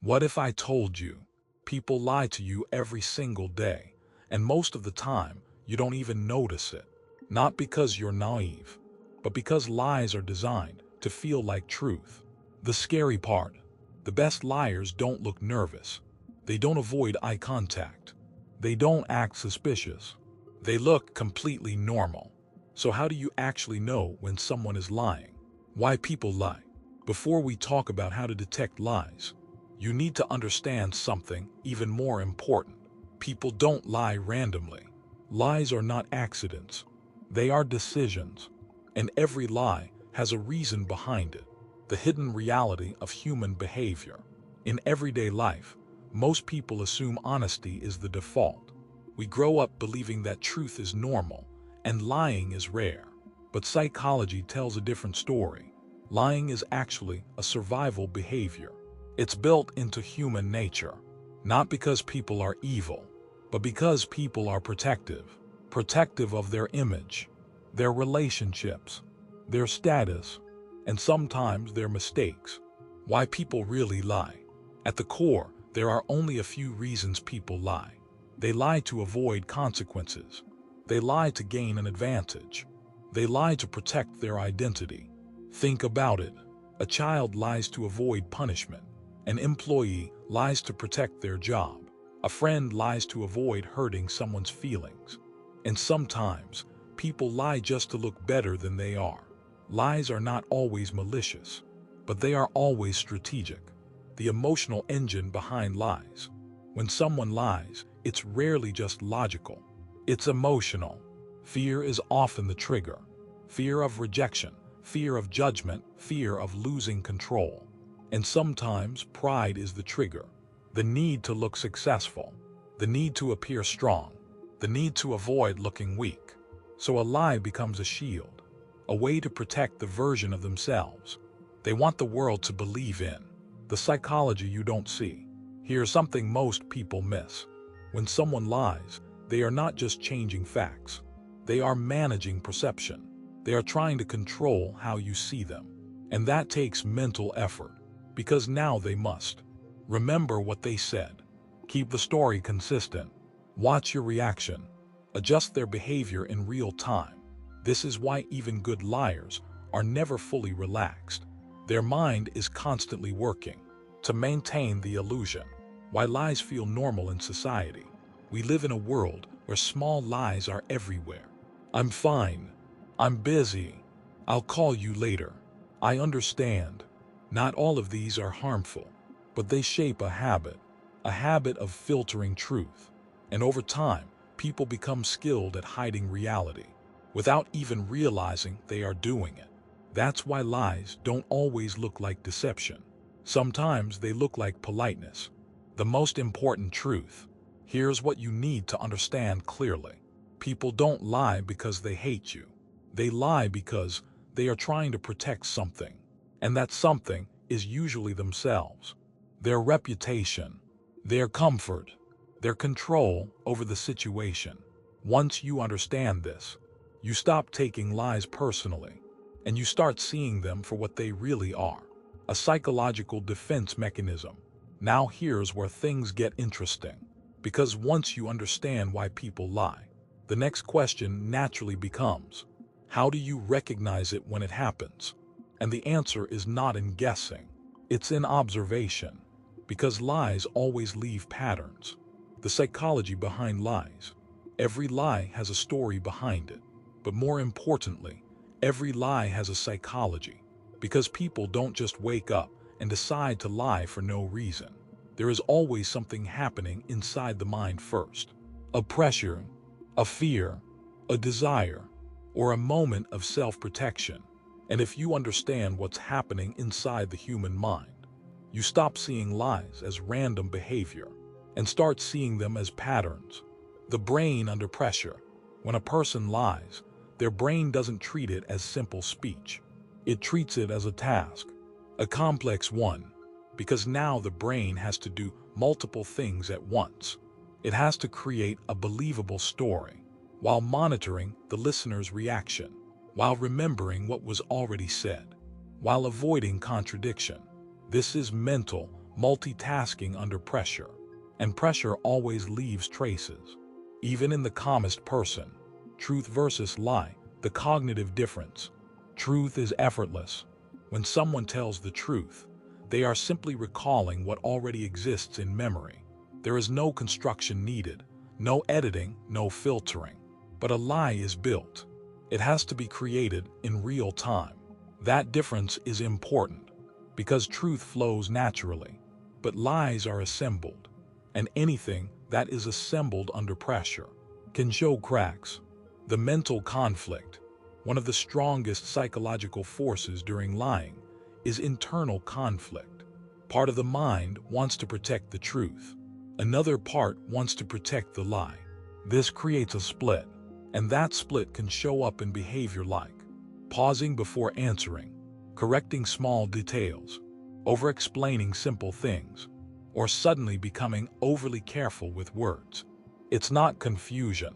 What if I told you people lie to you every single day, and most of the time you don't even notice it? Not because you're naive, but because lies are designed to feel like truth. The scary part, the best liars don't look nervous. They don't avoid eye contact. They don't act suspicious. They look completely normal. So how do you actually know when someone is lying? Why people lie? Before we talk about how to detect lies, you need to understand something even more important. People don't lie randomly. Lies are not accidents. They are decisions. And every lie has a reason behind it. The hidden reality of human behavior. In everyday life, most people assume honesty is the default. We grow up believing that truth is normal and lying is rare. But psychology tells a different story. Lying is actually a survival behavior. It's built into human nature, not because people are evil, but because people are protective of their image, their relationships, their status, and sometimes their mistakes. Why people really lie? At the core, there are only a few reasons people lie. They lie to avoid consequences. They lie to gain an advantage. They lie to protect their identity. Think about it. A child lies to avoid punishment. An employee lies to protect their job. A friend lies to avoid hurting someone's feelings. And sometimes, people lie just to look better than they are. Lies are not always malicious, but they are always strategic. The emotional engine behind lies. When someone lies, it's rarely just logical. It's emotional. Fear is often the trigger. Fear of rejection, fear of judgment, fear of losing control. And sometimes pride is the trigger. The need to look successful, the need to appear strong, the need to avoid looking weak. So a lie becomes a shield, a way to protect the version of themselves they want the world to believe in. The psychology you don't see. Here's something most people miss. When someone lies, they are not just changing facts. They are managing perception. They are trying to control how you see them. And that takes mental effort, because now they must remember what they said, keep the story consistent, watch your reaction, adjust their behavior in real time. This is why even good liars are never fully relaxed. Their mind is constantly working to maintain the illusion. Why lies feel normal in society. We live in a world where small lies are everywhere. I'm fine. I'm busy. I'll call you later. I understand. Not all of these are harmful, but they shape a habit of filtering truth. And over time, people become skilled at hiding reality without even realizing they are doing it. That's why lies don't always look like deception. Sometimes they look like politeness. The most important truth. Here's what you need to understand clearly. People don't lie because they hate you. They lie because they are trying to protect something. And that something is usually themselves, their reputation, their comfort, their control over the situation. Once you understand this, you stop taking lies personally, and you start seeing them for what they really are, a psychological defense mechanism. Now here's where things get interesting, because once you understand why people lie, the next question naturally becomes, how do you recognize it when it happens? And the answer is not in guessing, it's in observation, because lies always leave patterns. The psychology behind lies. Every lie has a story behind it, but more importantly, every lie has a psychology, because people don't just wake up and decide to lie for no reason. There is always something happening inside the mind first. A pressure, a fear, a desire, or a moment of self-protection. And if you understand what's happening inside the human mind, you stop seeing lies as random behavior and start seeing them as patterns. The brain under pressure. When a person lies, their brain doesn't treat it as simple speech. It treats it as a task, a complex one, because now the brain has to do multiple things at once. It has to create a believable story, while monitoring the listener's reaction, while remembering what was already said, while avoiding contradiction. This is mental multitasking under pressure, and pressure always leaves traces. Even in the calmest person, truth versus lie, the cognitive difference. Truth is effortless. When someone tells the truth, they are simply recalling what already exists in memory. There is no construction needed, no editing, no filtering. But a lie is built. It has to be created in real time. That difference is important because truth flows naturally, but lies are assembled, and anything that is assembled under pressure can show cracks. The mental conflict, one of the strongest psychological forces during lying, is internal conflict. Part of the mind wants to protect the truth. Another part wants to protect the lie. This creates a split, and that split can show up in behavior like pausing before answering, correcting small details, over-explaining simple things, or suddenly becoming overly careful with words. It's not confusion.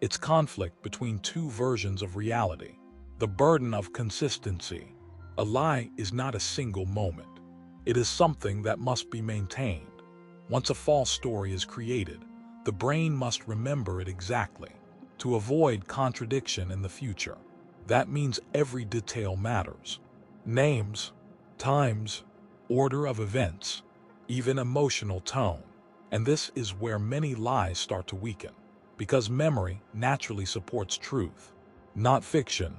It's conflict between two versions of reality. The burden of consistency. A lie is not a single moment. It is something that must be maintained. Once a false story is created, the brain must remember it exactly to avoid contradiction in the future. That means every detail matters. Names, times, order of events, even emotional tone. And this is where many lies start to weaken, because memory naturally supports truth, not fiction.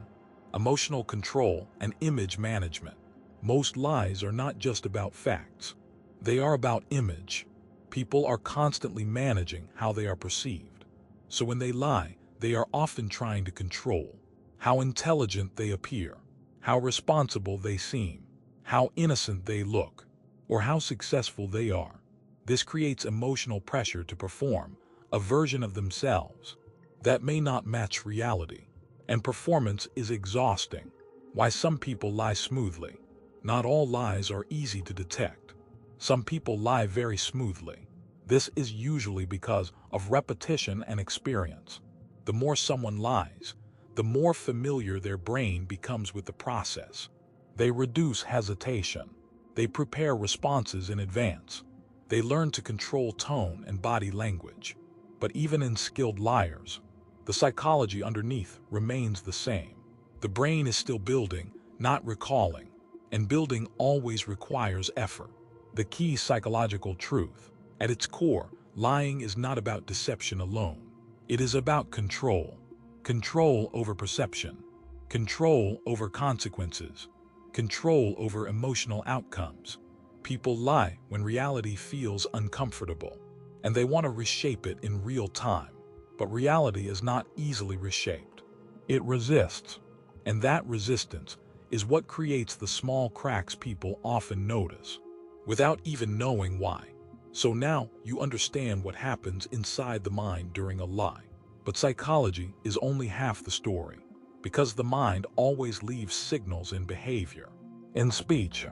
Emotional control and image management. Most lies are not just about facts. They are about image. People are constantly managing how they are perceived. So when they lie, they are often trying to control how intelligent they appear, how responsible they seem, how innocent they look, or how successful they are. This creates emotional pressure to perform a version of themselves that may not match reality. And performance is exhausting. Why some people lie smoothly. Not all lies are easy to detect. Some people lie very smoothly. This is usually because of repetition and experience. The more someone lies, the more familiar their brain becomes with the process. They reduce hesitation. They prepare responses in advance. They learn to control tone and body language. But even in skilled liars, the psychology underneath remains the same. The brain is still building, not recalling, and building always requires effort. The key psychological truth. At its core, lying is not about deception alone. It is about control. Control over perception. Control over consequences. Control over emotional outcomes. People lie when reality feels uncomfortable, and they want to reshape it in real time. But reality is not easily reshaped. It resists, and that resistance is what creates the small cracks people often notice, without even knowing why. So now you understand what happens inside the mind during a lie. But psychology is only half the story, because the mind always leaves signals in behavior, in speech,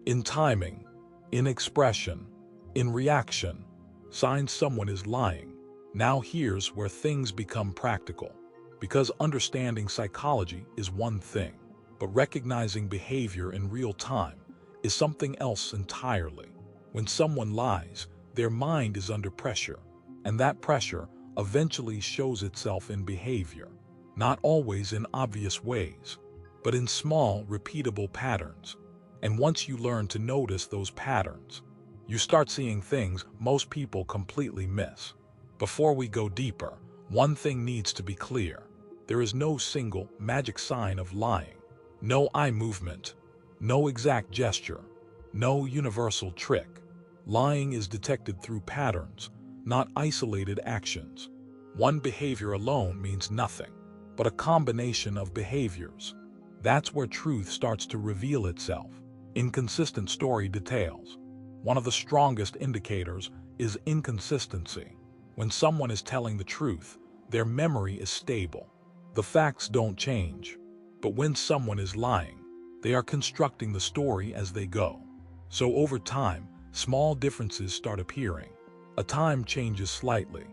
in timing, in expression, in reaction, signs someone is lying. Now here's where things become practical, because understanding psychology is one thing, but recognizing behavior in real time is something else entirely. When someone lies, their mind is under pressure, and that pressure eventually shows itself in behavior, not always in obvious ways, but in small, repeatable patterns. And once you learn to notice those patterns, you start seeing things most people completely miss. Before we go deeper, one thing needs to be clear. There is no single magic sign of lying, no eye movement, no exact gesture, no universal trick. Lying is detected through patterns, not isolated actions. One behavior alone means nothing, but a combination of behaviors. That's where truth starts to reveal itself. Inconsistent story details. One of the strongest indicators is inconsistency. When someone is telling the truth, their memory is stable. The facts don't change. But when someone is lying, they are constructing the story as they go. So over time, small differences start appearing. A time changes slightly.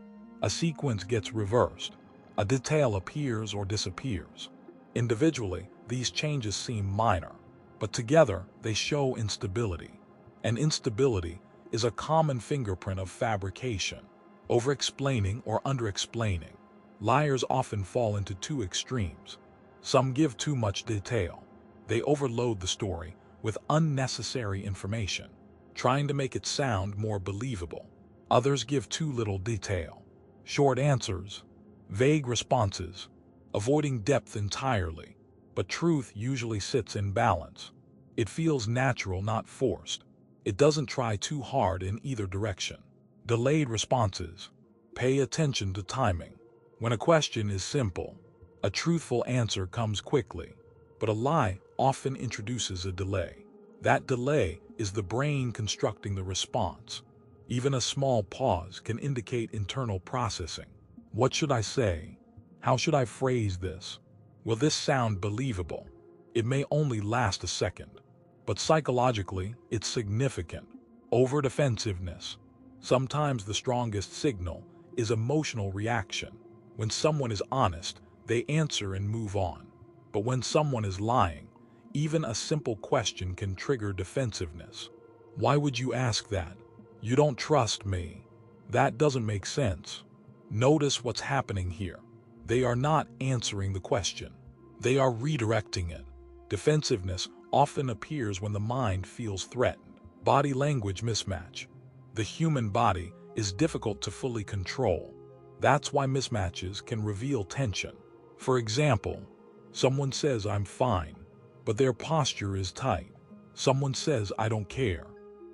A sequence gets reversed. A detail appears or disappears. Individually, these changes seem minor, but together they show instability. And instability is a common fingerprint of fabrication. Over-explaining or under-explaining. Liars often fall into two extremes. Some give too much detail. They overload the story with unnecessary information, trying to make it sound more believable. Others give too little detail. Short answers, vague responses, avoiding depth entirely. But truth usually sits in balance. It feels natural, not forced. It doesn't try too hard in either direction. Delayed responses. Pay attention to timing. When a question is simple, a truthful answer comes quickly, but a lie often introduces a delay. That delay is the brain constructing the response. Even a small pause can indicate internal processing. What should I say? How should I phrase this? Will this sound believable? It may only last a second, but psychologically, it's significant. Over-defensiveness. Sometimes the strongest signal is emotional reaction. When someone is honest, they answer and move on. But when someone is lying, even a simple question can trigger defensiveness. Why would you ask that? You don't trust me. That doesn't make sense. Notice what's happening here. They are not answering the question. They are redirecting it. Defensiveness often appears when the mind feels threatened. Body language mismatch. The human body is difficult to fully control. That's why mismatches can reveal tension. For example, someone says I'm fine, but their posture is tight. Someone says I don't care,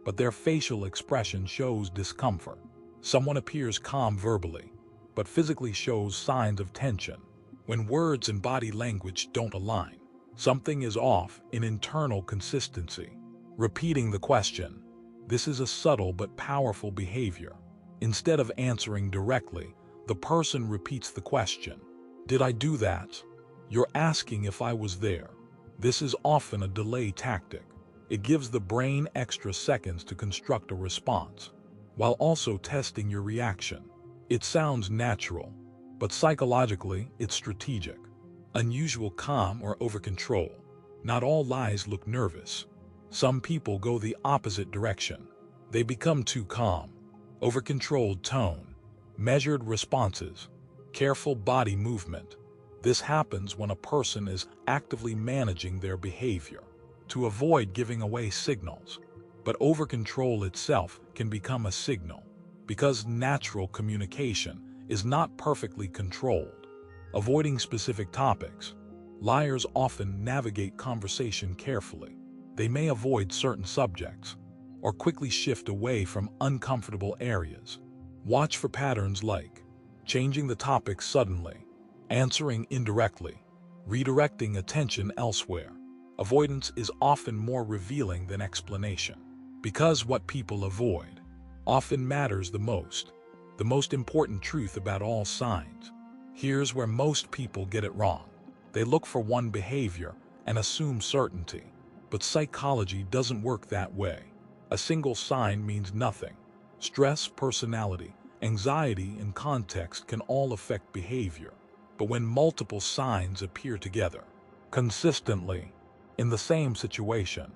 but their facial expression shows discomfort. Someone appears calm verbally, but physically shows signs of tension. When words and body language don't align, something is off in internal consistency. Repeating the question. This is a subtle but powerful behavior. Instead of answering directly, the person repeats the question. Did I do that? You're asking if I was there. This is often a delay tactic. It gives the brain extra seconds to construct a response, while also testing your reaction. It sounds natural, but psychologically, it's strategic. Unusual calm or over-control. Not all lies look nervous. Some people go the opposite direction. They become too calm. Over-controlled tone, measured responses, careful body movement. This happens when a person is actively managing their behavior to avoid giving away signals. But over-control itself can become a signal because natural communication is not perfectly controlled. Avoiding specific topics. Liars often navigate conversation carefully. They may avoid certain subjects or quickly shift away from uncomfortable areas. Watch for patterns like changing the topic suddenly, answering indirectly, redirecting attention elsewhere. Avoidance is often more revealing than explanation, because what people avoid often matters the most important truth about all signs. Here's where most people get it wrong. They look for one behavior and assume certainty, but psychology doesn't work that way. A single sign means nothing. Stress, personality, anxiety, and context can all affect behavior. But when multiple signs appear together, consistently, in the same situation,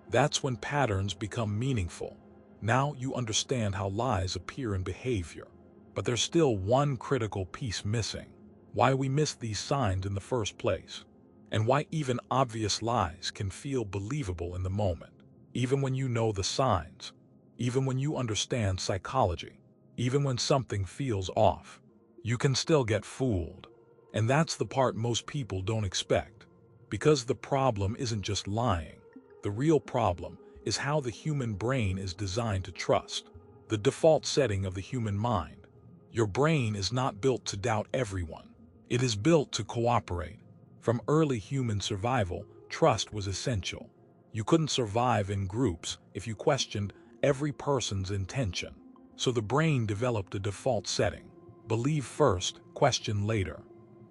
that's when patterns become meaningful. Now you understand how lies appear in behavior. But there's still one critical piece missing. Why we miss these signs in the first place. And why even obvious lies can feel believable in the moment. Even when you know the signs, even when you understand psychology, even when something feels off, you can still get fooled. And that's the part most people don't expect. Because the problem isn't just lying. The real problem is how the human brain is designed to trust. The default setting of the human mind. Your brain is not built to doubt everyone. It is built to cooperate. From early human survival, trust was essential. You couldn't survive in groups if you questioned every person's intention. So the brain developed a default setting. Believe first, question later.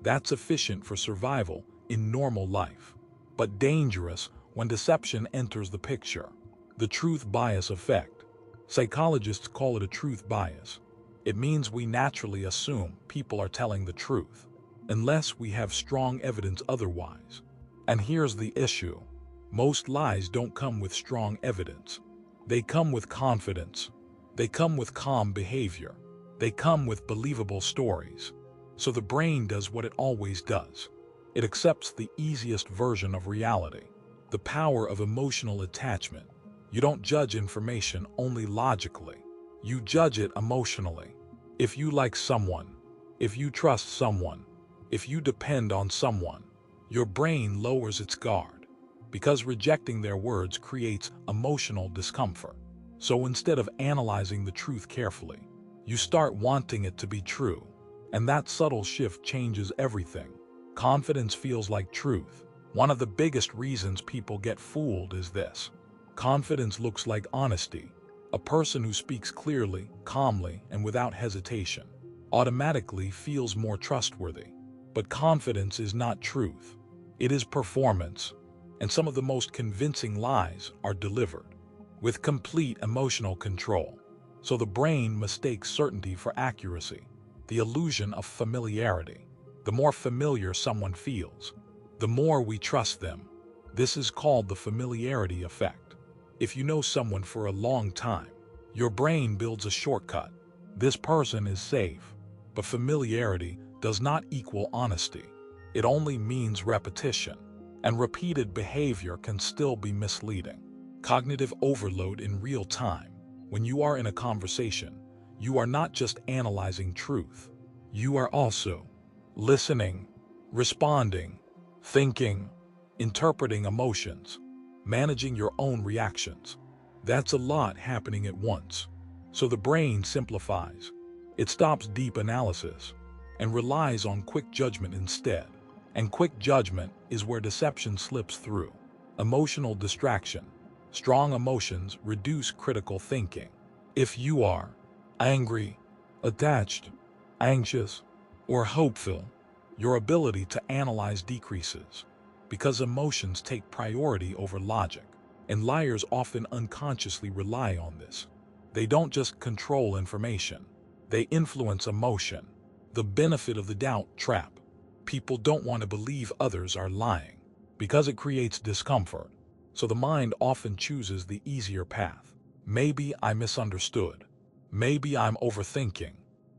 That's efficient for survival in normal life, but dangerous when deception enters the picture. The truth bias effect. Psychologists call it a truth bias. It means we naturally assume people are telling the truth, unless we have strong evidence otherwise. And here's the issue. Most lies don't come with strong evidence. They come with confidence. They come with calm behavior. They come with believable stories. So the brain does what it always does. It accepts the easiest version of reality. The power of emotional attachment. You don't judge information only logically. You judge it emotionally. If you like someone, if you trust someone, if you depend on someone, your brain lowers its guard, because rejecting their words creates emotional discomfort. So instead of analyzing the truth carefully, you start wanting it to be true. And that subtle shift changes everything. Confidence feels like truth. One of the biggest reasons people get fooled is this. Confidence looks like honesty. A person who speaks clearly, calmly, and without hesitation automatically feels more trustworthy. But confidence is not truth. It is performance. And some of the most convincing lies are delivered with complete emotional control. So the brain mistakes certainty for accuracy, the illusion of familiarity. The more familiar someone feels, the more we trust them. This is called the familiarity effect. If you know someone for a long time, your brain builds a shortcut. This person is safe. But familiarity does not equal honesty. It only means repetition. And repeated behavior can still be misleading. Cognitive overload in real time. When you are in a conversation, you are not just analyzing truth. You are also listening, responding, thinking, interpreting emotions, managing your own reactions. That's a lot happening at once. So the brain simplifies. It stops deep analysis and relies on quick judgment instead. And quick judgment is where deception slips through. Emotional distraction. Strong emotions reduce critical thinking. If you are angry, attached, anxious, or hopeful, your ability to analyze decreases because emotions take priority over logic. And liars often unconsciously rely on this. They don't just control information. They influence emotion. The benefit of the doubt trap. People don't want to believe others are lying because it creates discomfort. So the mind often chooses the easier path. Maybe I misunderstood. Maybe I'm overthinking.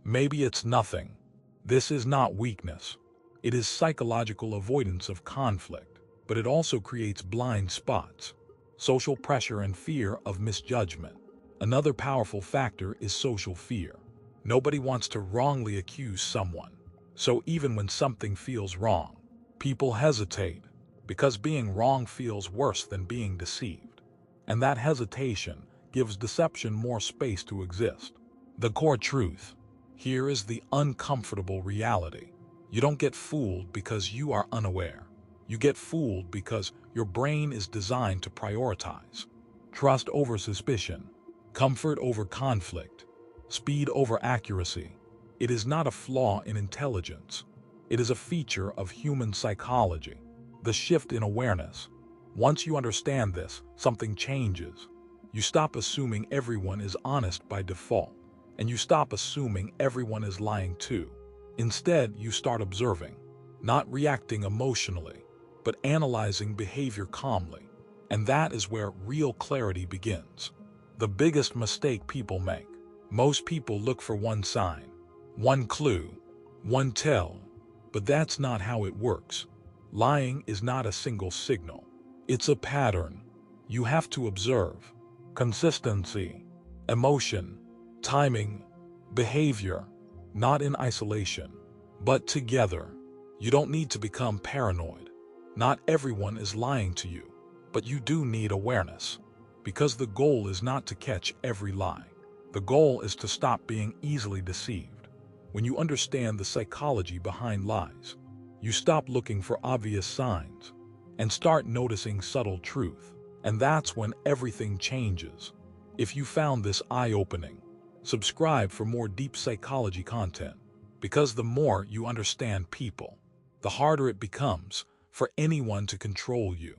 Maybe it's nothing. This is not weakness. It is psychological avoidance of conflict, but it also creates blind spots. Social pressure and fear of misjudgment. Another powerful factor is social fear. Nobody wants to wrongly accuse someone. So even when something feels wrong, people hesitate because being wrong feels worse than being deceived. And that hesitation gives deception more space to exist. The core truth. Here is the uncomfortable reality. You don't get fooled because you are unaware. You get fooled because your brain is designed to prioritize. Trust over suspicion, comfort over conflict, speed over accuracy. It is not a flaw in intelligence. It is a feature of human psychology. The shift in awareness. Once you understand this, something changes. You stop assuming everyone is honest by default, and you stop assuming everyone is lying too. Instead, you start observing, not reacting emotionally, but analyzing behavior calmly. And that is where real clarity begins. The biggest mistake people make. Most people look for one sign, one clue, one tell, but that's not how it works. Lying is not a single signal. It's a pattern. You have to observe consistency, emotion, timing, behavior, not in isolation, but together. You don't need to become paranoid. Not everyone is lying to you, but you do need awareness, because the goal is not to catch every lie. The goal is to stop being easily deceived. When you understand the psychology behind lies, you stop looking for obvious signs and start noticing subtle truth. And that's when everything changes. If you found this eye-opening, subscribe for more deep psychology content, because the more you understand people, the harder it becomes for anyone to control you.